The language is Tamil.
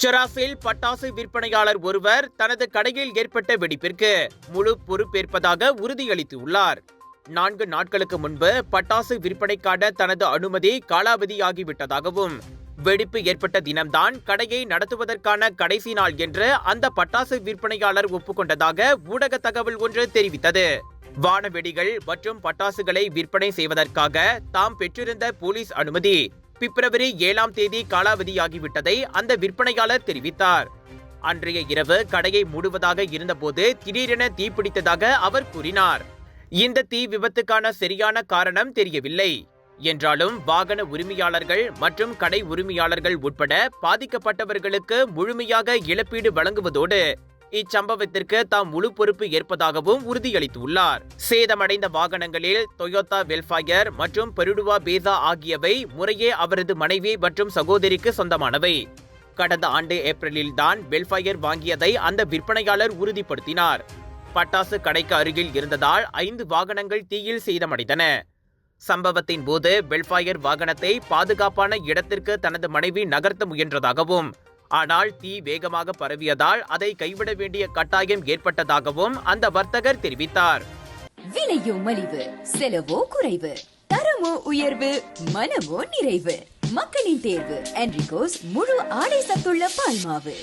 செராஸில் பட்டாசு விற்பனையாளர் ஒருவர் தனது கடையில் ஏற்பட்ட வெடிப்பிற்கு முழு பொறுப்பேற்பதாக உறுதியளித்துள்ளார். 4 நாட்களுக்கு முன்பு பட்டாசு விற்பனைக்கான தனது அனுமதி காலாவதியாகிவிட்டதாகவும், வெடிப்பு ஏற்பட்ட தினம்தான் கடையை நடத்துவதற்கான கடைசி நாள் என்று அந்த பட்டாசு விற்பனையாளர் ஒப்புக்கொண்டதாக ஊடக தகவல் ஒன்று தெரிவித்தது. வானவெடிகள் மற்றும் பட்டாசுகளை விற்பனை செய்வதற்காக தாம் பெற்றிருந்த போலீஸ் அனுமதி பிப்ரவரி 7ஆம் தேதி காலாவதியாகிவிட்டதை அந்த விற்பனையாளர் தெரிவித்தார். அன்றைய இரவு கடையை மூடுவதாக இருந்தபோது திடீரென தீப்பிடித்ததாக அவர் கூறினார். இந்த தீ விபத்துக்கான சரியான காரணம் தெரியவில்லை என்றாலும் வாகன உரிமையாளர்கள் மற்றும் கடை உரிமையாளர்கள் உட்பட பாதிக்கப்பட்டவர்களுக்கு முழுமையாக இழப்பீடு வழங்குவதோடு இச்சம்பவத்திற்கு தாம் முழு பொறுப்பு ஏற்பதாகவும் உறுதியளித்துள்ளார். சேதமடைந்த வாகனங்களில் டொயோட்டா வெல்ஃபயர் மற்றும் பெருடுவா பேசா ஆகியவை முறையே அவரது மனைவி மற்றும் சகோதரிக்கு சொந்தமானவை. கடந்த ஆண்டு ஏப்ரலில் தான் வெல்ஃபயர் வாங்கியதை அந்த விற்பனையாளர் உறுதிப்படுத்தினார். பட்டாசு கடைக்கு அருகில் இருந்ததால் 5 வாகனங்கள் தீயில் சேதமடைந்தன. சம்பவத்தின் போது வெல்ஃபயர் வாகனத்தை பாதுகாப்பான இடத்திற்கு தனது மனைவி நகர்த்த முயன்றதாகவும், ஆனால் தீ வேகமாக பரவியதால் அதை கைவிட வேண்டிய கட்டாயம் ஏற்பட்டதாகவும் அந்த வர்த்தகர் தெரிவித்தார். விலையோ மலிவு, செலவோ குறைவு, தரமோ உயர்வு, மனமோ நிறைவு. மக்களின் தேர்வு என்ரிகோஸ் முழு ஆடை சத்துள்ள பால்மாவு.